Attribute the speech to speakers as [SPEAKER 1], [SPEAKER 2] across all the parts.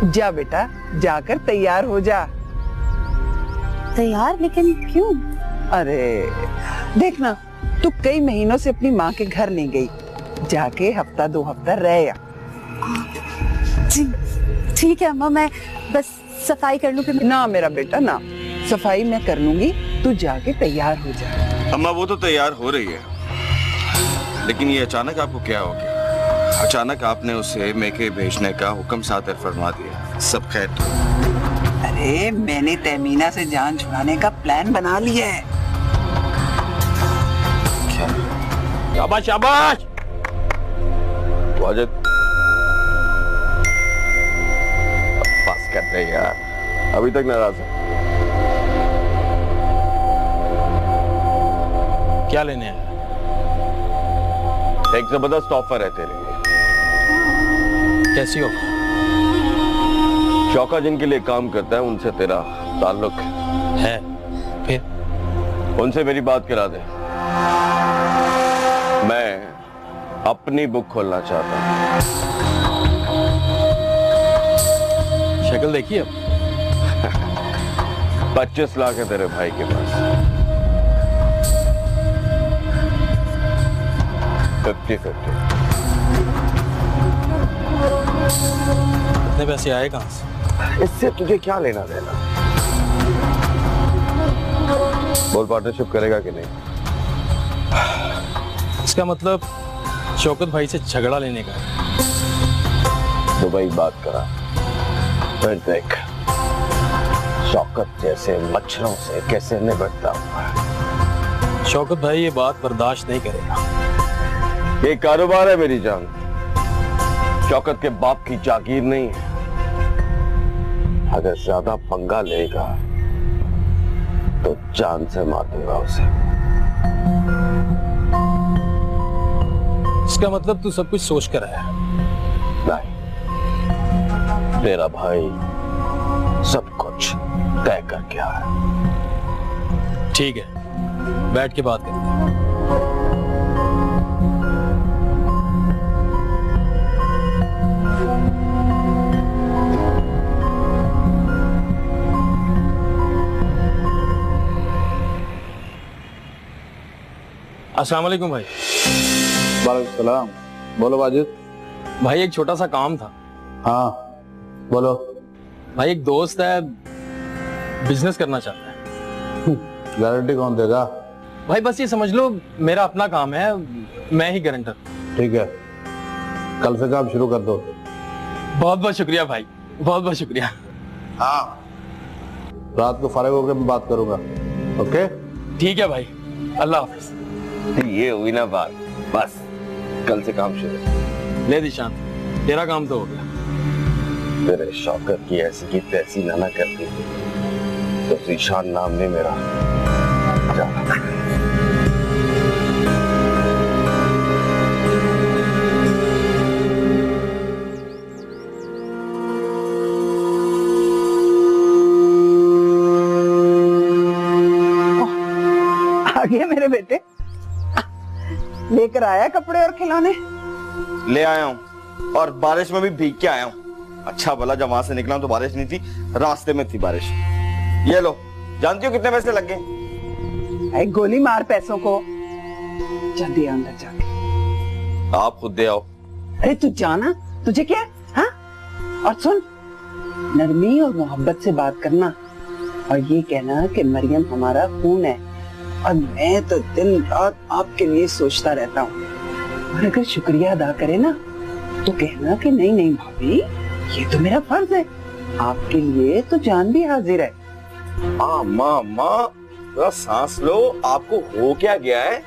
[SPEAKER 1] जा बेटा, जाकर तैयार हो जा।
[SPEAKER 2] तैयार? लेकिन क्यों?
[SPEAKER 1] अरे देखना, तू कई महीनों से अपनी माँ के घर नहीं गई, जाके हफ्ता 2 हफ्ता रह आ।
[SPEAKER 2] जी ठीक है अम्मा, मैं बस सफाई कर लूं फिर।
[SPEAKER 1] ना मेरा बेटा ना, सफाई मैं कर लूंगी, तू जाके तैयार हो जा।
[SPEAKER 3] अम्मा वो तो तैयार हो रही है, लेकिन ये अचानक आपको क्या हो गया? अचानक आपने उसे मेके भेजने का हुक्म सादर फरमा दिया। सब खैर?
[SPEAKER 1] अरे मैंने तहमीना से जान छुड़ाने का प्लान बना लिया है।
[SPEAKER 4] शाबाश शाबाश।
[SPEAKER 3] वाजिद पास कर रहे यार, अभी तक नाराज है।
[SPEAKER 4] क्या लेने आया?
[SPEAKER 3] एक जबरदस्त ऑफर है तेरे लिए।
[SPEAKER 4] कैसी हो?
[SPEAKER 3] शौका जिनके लिए काम करता है उनसे तेरा ताल्लुक
[SPEAKER 4] है, फिर
[SPEAKER 3] उनसे मेरी बात करा दे। मैं अपनी बुक खोलना चाहता हूं।
[SPEAKER 4] शक्ल देखिए अब।
[SPEAKER 3] 25 लाख है तेरे भाई के पास। 50-50।
[SPEAKER 4] इतने पैसे आए कहां से?
[SPEAKER 3] इससे तुझे क्या लेना देना? बोल, पार्टनरशिप करेगा कि नहीं?
[SPEAKER 4] इसका मतलब शौकत भाई से झगड़ा लेने का है।
[SPEAKER 3] तो भाई बात करा, फिर देख शौकत जैसे मच्छरों से कैसे निपटता हूं।
[SPEAKER 4] शौकत भाई ये बात बर्दाश्त नहीं करेगा।
[SPEAKER 3] ये कारोबार है मेरी जान, शौकत के बाप की जागीर नहीं है। अगर ज्यादा पंगा लेगा तो जान से मार दूंगा उसे।
[SPEAKER 4] इसका मतलब तू सब कुछ सोच कर आया?
[SPEAKER 3] नहीं, तेरा भाई सब कुछ तय करके आया।
[SPEAKER 4] ठीक है, बैठ के बात करते हैं। अस्सलाम वालेकुम भाई।
[SPEAKER 5] वालेकुम सलाम। बोलो वाजिद।
[SPEAKER 4] भाई एक छोटा सा काम था।
[SPEAKER 5] हाँ बोलो।
[SPEAKER 4] भाई एक दोस्त है, बिजनेस करना चाहता है।
[SPEAKER 5] गारंटी कौन देगा?
[SPEAKER 4] भाई बस ये समझ लो मेरा अपना काम है, मैं ही गारंटर।
[SPEAKER 5] ठीक है, कल से काम शुरू कर दो।
[SPEAKER 4] बहुत बहुत शुक्रिया भाई, बहुत बहुत शुक्रिया।
[SPEAKER 5] हाँ, रात को फारिग होकर मैं बात करूंगा। ओके
[SPEAKER 4] ठीक है भाई, अल्लाह हाफिज।
[SPEAKER 3] ये हुई ना बात, बस कल से काम शुरू।
[SPEAKER 4] ले दिशांत, तेरा काम तो हो गया।
[SPEAKER 3] तेरे शौकत की ऐसी की तैसी ना करती तो जीशान नाम नहीं मेरा। जा।
[SPEAKER 1] आ गए मेरे बेटे, लेकर आया कपड़े और खिलौने?
[SPEAKER 3] ले आया हूँ, और बारिश में भी भीग के आया हूँ। अच्छा भला जब वहां से निकला तो बारिश नहीं थी, रास्ते में थी बारिश। ये लो, जानती हो कितने पैसे लग गए?
[SPEAKER 1] एक गोली मार पैसों को। जल्दी अंदर जाके।
[SPEAKER 3] आप खुद दे आओ।
[SPEAKER 1] अरे तू जाना, तुझे क्या? हाँ? और सुन, नरमी और मोहब्बत से बात करना, और ये कहना कि मरियम हमारा खून है और मैं तो दिन रात आपके लिए सोचता रहता हूँ। और अगर शुक्रिया अदा करे ना तो कहना कि नहीं नहीं भाभी, ये तो मेरा फर्ज है, आपके लिए तो जान भी हाजिर है।
[SPEAKER 3] माँ सांस लो, आपको हो क्या गया है?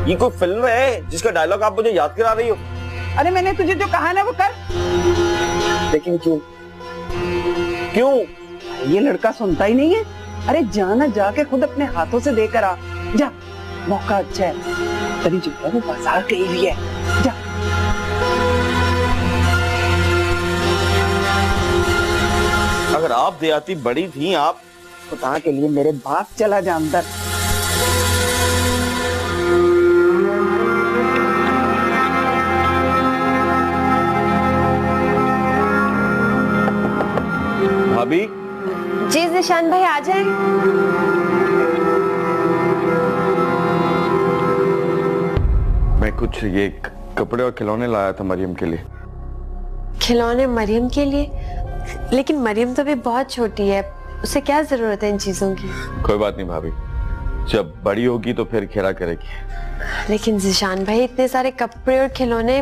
[SPEAKER 3] ये कोई फिल्म है जिसका डायलॉग आप मुझे याद करा रही हो?
[SPEAKER 1] अरे मैंने तुझे जो कहा ना वो कर।
[SPEAKER 3] लेकिन क्यों? क्यों?
[SPEAKER 1] ये लड़का सुनता ही नहीं है। अरे जाना, जाके खुद अपने हाथों से देकर आ। जा, मौका अच्छा है। तेरी जो है वो बाजार कहीं भी है। जा।
[SPEAKER 3] अगर आप देहाती बड़ी थी, आप
[SPEAKER 1] खुदा के लिए मेरे बाप चला जा अंदर।
[SPEAKER 6] जिशान भाई आ जाएं।
[SPEAKER 3] मैं कुछ ये कपड़े और खिलौने लाया था मरियम के लिए।
[SPEAKER 6] खिलौने मरियम के लिए? लेकिन मरियम तो अभी बहुत छोटी है, उसे क्या जरूरत है इन चीजों की?
[SPEAKER 3] कोई बात नहीं भाभी, जब बड़ी होगी तो फिर खेला करेगी।
[SPEAKER 6] लेकिन जिशान भाई इतने सारे कपड़े और खिलौने,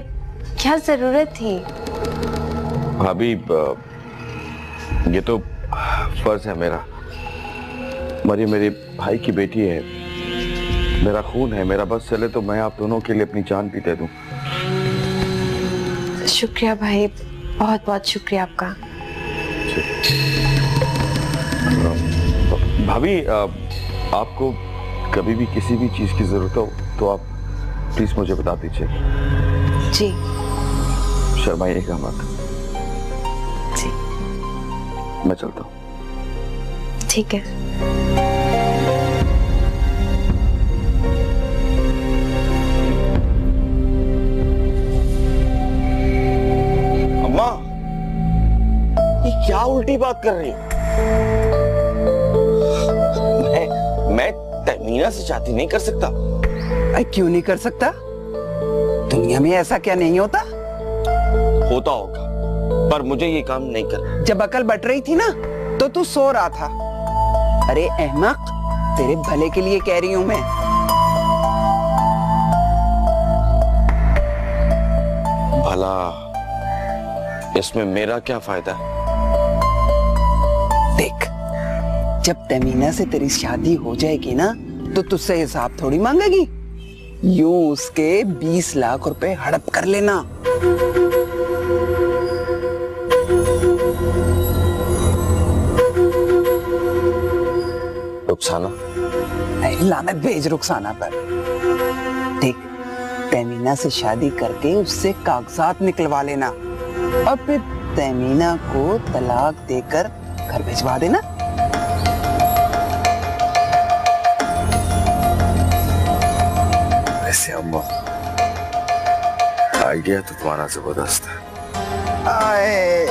[SPEAKER 6] क्या जरूरत थी?
[SPEAKER 3] भाभी ये तो फर्ज है मेरा। मरियम मेरे भाई की बेटी है, मेरा खून है। मेरा बस चले तो मैं आप दोनों के लिए अपनी जान भी दे दूं।
[SPEAKER 6] शुक्रिया भाई, बहुत बहुत शुक्रिया आपका।
[SPEAKER 3] भाभी आपको कभी भी किसी भी चीज की जरूरत हो तो आप प्लीज मुझे बता दीजिए।
[SPEAKER 6] जी।
[SPEAKER 3] शर्माइएगा मत।
[SPEAKER 6] जी।
[SPEAKER 3] मैं चलता हूँ।
[SPEAKER 6] ठीक है।
[SPEAKER 3] अम्मा, ये क्या उल्टी बात कर रही हो? मैं तमीना से शादी नहीं कर सकता।
[SPEAKER 1] अरे क्यों नहीं कर सकता? दुनिया में ऐसा क्या नहीं होता?
[SPEAKER 3] होता होगा, पर मुझे ये काम नहीं करना।
[SPEAKER 1] जब अकल बट रही थी ना तो तू सो रहा था। अरे अहमक, तेरे भले के लिए कह रही हूं मैं।
[SPEAKER 3] भला इसमें मेरा क्या फायदा?
[SPEAKER 1] देख, जब तमीना से तेरी शादी हो जाएगी ना तो तुझसे हिसाब थोड़ी मांगेगी। यूं उसके 20 लाख रुपए हड़प कर लेना।
[SPEAKER 3] रुखसाना?
[SPEAKER 1] नहीं, लानत भेज रुखसाना पर। देख, तमीना से शादी करके उससे कागजात निकलवा लेना और फिर तमीना को तलाक देकर घर भिजवा देना।
[SPEAKER 3] वैसे अम्मा, आइडिया तो तुम्हारा जबरदस्त है।
[SPEAKER 1] आए,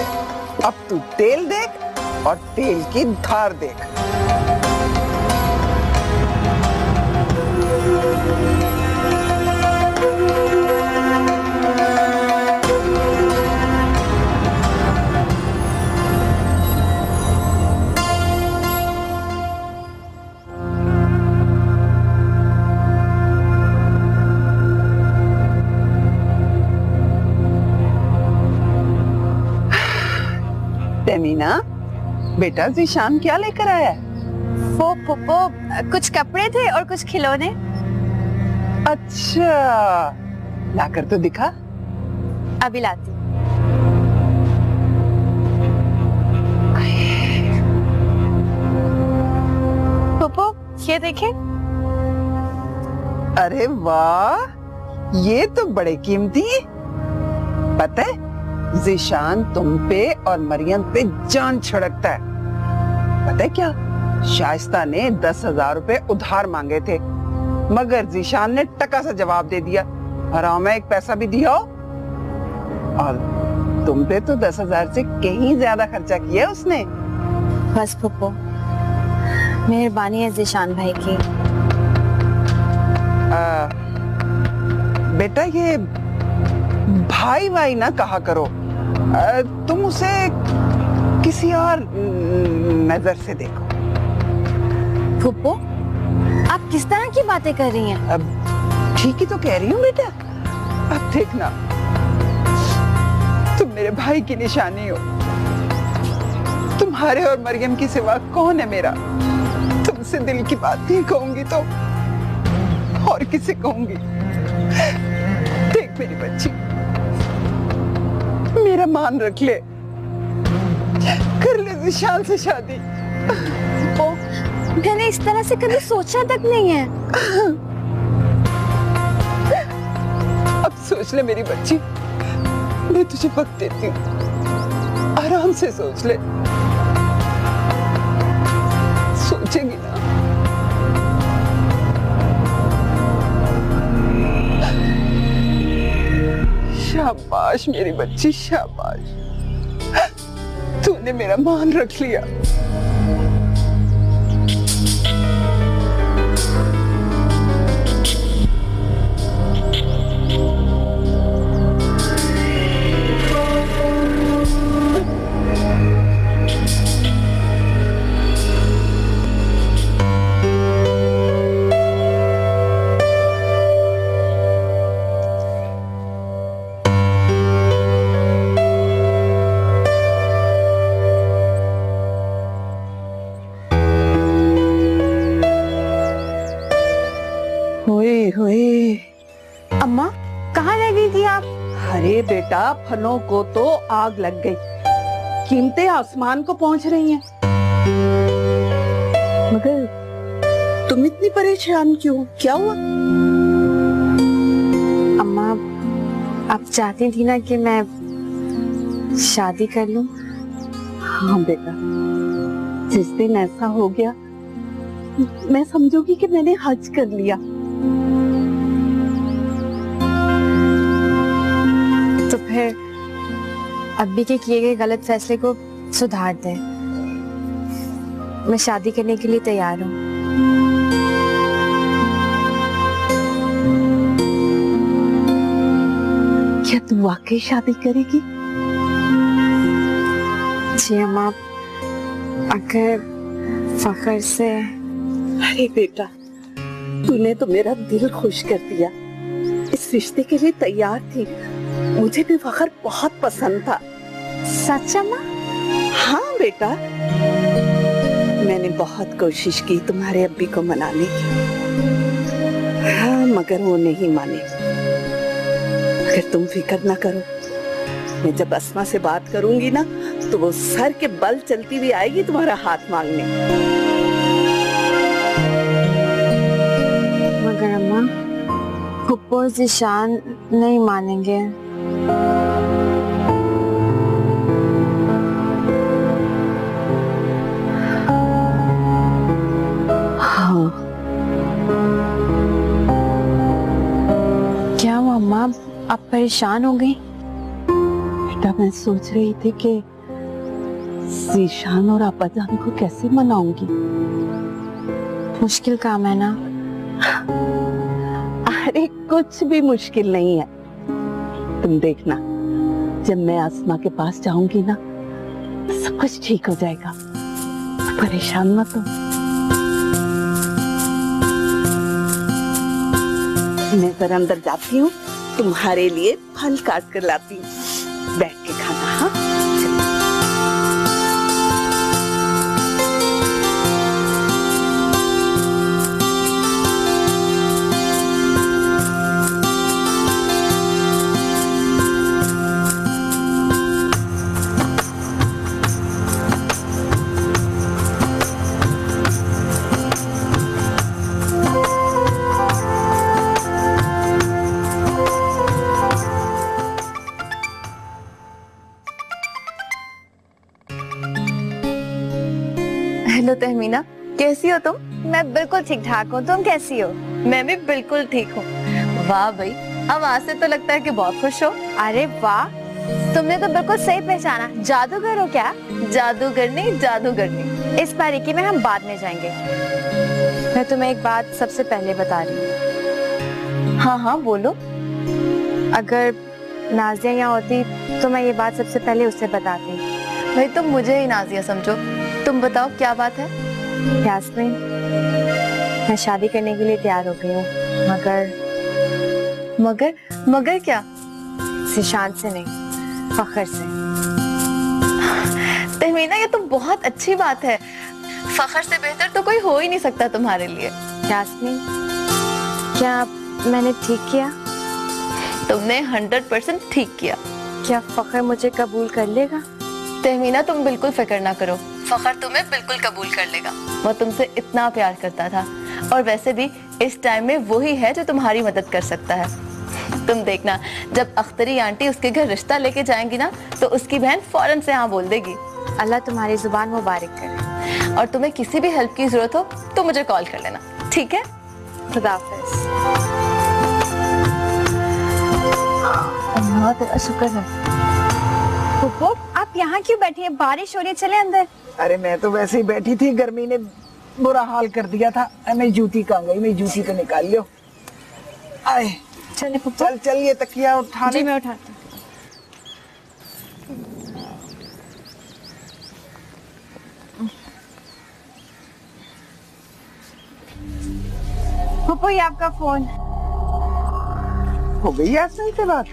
[SPEAKER 1] अब तू तेल देख और तेल की धार देख। तमीना, बेटा ज़ीशान क्या लेकर आया है?
[SPEAKER 2] वो कुछ कपड़े थे और कुछ खिलौने।
[SPEAKER 1] अच्छा, लाकर तो दिखा।
[SPEAKER 2] अभी लाती। पोपो, ये देखे।
[SPEAKER 1] अरे वाह, ये तो बड़े कीमती है। पता है, ज़ीशान तुम पे और मरियम पे जान छिड़कता है। पता है क्या, शाइस्ता ने 10,000 रुपए उधार मांगे थे, मगर ज़ीशान ने टका सा जवाब दे दिया। हराम है, एक पैसा भी दिया हो। और तुम पे तो 10,000 से कहीं ज्यादा खर्चा किया उसने।
[SPEAKER 2] बस पोपो, मेहरबानी है ज़ीशान भाई की।
[SPEAKER 1] बेटा, ये भाई भाई ना कहा करो। तुम उसे किसी और नजर से देखो।
[SPEAKER 2] फूफो, आप किस तरह की बातें कर रही हैं?
[SPEAKER 1] अब ठीक ही तो कह रही हूँ बेटा। अब देखना, तुम मेरे भाई की निशानी हो। तुम्हारे और मरियम की सिवा कौन है मेरा? तुमसे दिल की बात नहीं कहूंगी तो और किसे कहूंगी? देख मेरी बच्ची, मेरा मान रख ले, कर ले ज़ीशान से शादी।
[SPEAKER 2] ओ, मैंने इस तरह से कभी सोचा तक नहीं है।
[SPEAKER 1] अब सोच ले मेरी बच्ची, मैं तुझे वक्त देती हूँ, आराम से सोच ले। सोचेगी ना? शाबाश मेरी बच्ची, शाबाश, तूने मेरा मान रख लिया। अरे बेटा, फलों को तो आग लग गई, कीमतें आसमान को पहुंच रही हैं। मगर तुम इतनी परेशान क्यों? क्या हुआ?
[SPEAKER 6] अम्मा, आप चाहती थी ना कि मैं शादी कर लूं?
[SPEAKER 1] हाँ बेटा, जिस दिन ऐसा हो गया मैं समझूंगी कि मैंने हज कर लिया।
[SPEAKER 6] तो फिर अब्बी के किए गए गलत फैसले को सुधार दें। मैं शादी करने के लिए तैयार हूँ।
[SPEAKER 1] क्या तू वाकई शादी करेगी?
[SPEAKER 6] जी अम्मा, अगर फखर से।
[SPEAKER 1] अरे बेटा, तूने तो मेरा दिल खुश कर दिया। इस रिश्ते के लिए तैयार थी। मुझे भी फखर बहुत पसंद था।
[SPEAKER 6] सच अम्मा?
[SPEAKER 1] हाँ बेटा, मैंने बहुत कोशिश की तुम्हारे अब्बी को मनाने की। हाँ, मगर वो नहीं माने। अगर तुम फिक्र ना करो, मैं जब अस्मा से बात करूंगी ना, तो वो सर के बल चलती हुई आएगी तुम्हारा हाथ मांगने।
[SPEAKER 6] मगर अम्मा, फुप्पो और ज़ीशान नहीं मानेंगे।
[SPEAKER 1] हाँ।
[SPEAKER 6] क्या हुआ अम्मा, आप परेशान हो गई?
[SPEAKER 1] बेटा, मैं सोच रही थी कि ज़ीशान और अब्बाजान को कैसे मनाऊंगी।
[SPEAKER 6] मुश्किल काम है ना?
[SPEAKER 1] अरे कुछ भी मुश्किल नहीं है। तुम देखना, जब मैं आसमा के पास जाऊंगी ना, सब कुछ ठीक हो जाएगा। परेशान मत हो। मैं जरा अंदर जाती हूँ, तुम्हारे लिए फल काट कर लाती हूँ। बैठ के खाना। हाँ,
[SPEAKER 7] हेलो तहमीना, कैसी हो तुम?
[SPEAKER 2] मैं बिल्कुल ठीक ठाक हूँ, तुम कैसी हो?
[SPEAKER 7] मैं भी बिल्कुल ठीक हूँ। वाह भाई, आवाज से तो लगता है कि बहुत खुश हो।
[SPEAKER 2] अरे वाह, तुमने तो बिल्कुल सही पहचाना। जादूगर हो क्या?
[SPEAKER 7] जादूगरनी जादूगरनी।
[SPEAKER 2] इस बारीकी में हम बाद में जाएंगे।
[SPEAKER 6] मैं तुम्हें एक बात सबसे पहले बता रही हूँ।
[SPEAKER 7] हाँ हाँ बोलो।
[SPEAKER 6] अगर नाजिया यहाँ होती तो मैं ये बात सबसे पहले उससे बताती।
[SPEAKER 7] भाई तुम मुझे ही नाजिया समझो। तुम बताओ क्या बात है?
[SPEAKER 6] यास्मीन, मैं शादी करने के लिए तैयार हो गई हूँ,
[SPEAKER 7] मगर क्या?
[SPEAKER 6] ज़ीशान से नहीं, फखर से।
[SPEAKER 7] तहमीना, ये तो बहुत अच्छी बात है। फखर से बेहतर तो कोई हो ही नहीं सकता तुम्हारे लिए।
[SPEAKER 6] यास्मीन, क्या मैंने ठीक किया?
[SPEAKER 7] तुमने 100% ठीक किया।
[SPEAKER 6] क्या फखर मुझे कबूल कर लेगा?
[SPEAKER 7] तहमीना, तुम बिल्कुल फिक्र ना करो, फखर तुम्हें बिल्कुल कबूल कर लेगा। वो तुमसे इतना प्यार करता था, और वैसे भी इस टाइम में वो ही है जो तुम्हारी मदद कर सकता है। तुम देखना, जब अख्तरी आंटी उसके घर रिश्ता लेके जाएंगी ना, तो उसकी बहन फौरन से हाँ बोल देगी।
[SPEAKER 6] अल्लाह तुम्हारी जुबान मुबारक करे।
[SPEAKER 7] और तुम्हें किसी भी हेल्प की जरूरत हो तो मुझे कॉल कर लेना, ठीक है?
[SPEAKER 6] खुदा हाफिज। अल्लाह तेरा शुक्र है।
[SPEAKER 2] फुप्पो, आप यहाँ क्यों बैठी हैं? बारिश हो रही है, चले अंदर।
[SPEAKER 1] अरे मैं तो वैसे ही बैठी थी, गर्मी ने बुरा हाल कर दिया था। मेरी जूती कहाँ गई? मेरी जूती तो निकाल लो। आए,
[SPEAKER 2] चले फुप्पो।
[SPEAKER 1] चल चल, ये तकिया उठाने।
[SPEAKER 2] जी मैं उठाती हूँ। फुप्पो, ये आपका फोन।
[SPEAKER 1] हो गई यास्मीन से बात?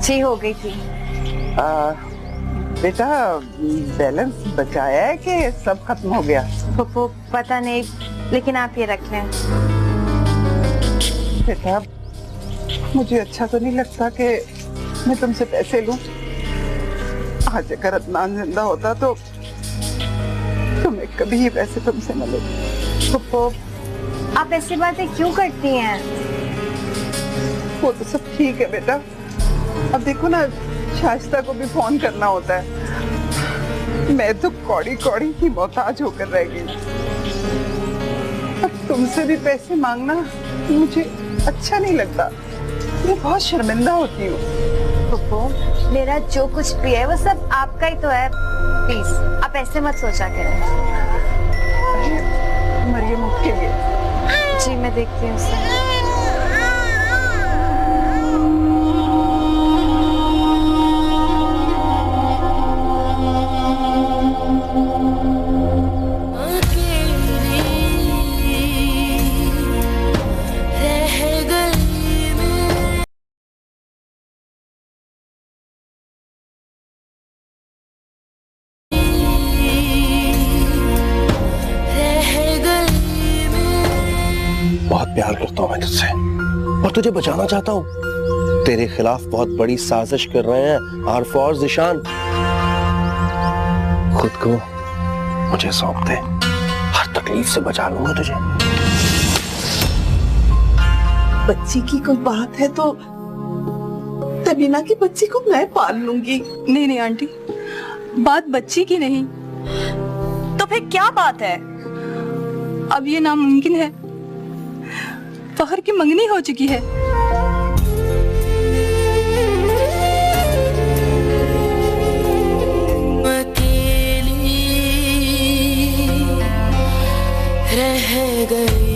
[SPEAKER 2] जी हो गई थी।
[SPEAKER 1] बेटा, बैलेंस बचाया है कि सब खत्म हो गया?
[SPEAKER 2] फुप्पो पता नहीं, लेकिन आप ये रख लें।
[SPEAKER 1] बेटा, मुझे अच्छा तो नहीं लगता कि मैं तुमसे पैसे लूं? आज अगर अदनान जिंदा होता तो मैं कभी ही पैसे तुमसे न लेती।
[SPEAKER 6] पप्पो, आप ऐसी बातें क्यों करती हैं?
[SPEAKER 1] वो तो सब ठीक है बेटा, अब देखो ना शाइस्ता को भी फोन करना होता है। मैं तो कौड़ी कौड़ी की मोहताज होकर रह गई। अब तुमसे भी पैसे मांगना मुझे अच्छा नहीं लगता, मैं बहुत शर्मिंदा होती हूँ।
[SPEAKER 6] पप्पो, मेरा जो कुछ भी है वो सब आपका ही तो है, प्लीज आप ऐसे मत सोचा करें।
[SPEAKER 1] मरियम उठ के लिए।
[SPEAKER 6] जी मैं देखती हूँ उसे।
[SPEAKER 5] बहुत प्यार करता हूं मैं तुझसे और तुझे बचाना चाहता हूं। तेरे खिलाफ बहुत बड़ी साजिश कर रहे हैं आरफा और ज़िशान। खुद को मुझे सौंप दे, हर तकलीफ से बचा लूंगा तुझे।
[SPEAKER 1] बच्ची की कोई बात है तो तबीना की बच्ची को मैं पाल लूंगी।
[SPEAKER 2] नहीं नहीं आंटी, बात बच्ची की नहीं तो फिर क्या बात है? अब ये नामुमकिन है, फखर की मंगनी हो चुकी है।
[SPEAKER 8] अकेली रह गई।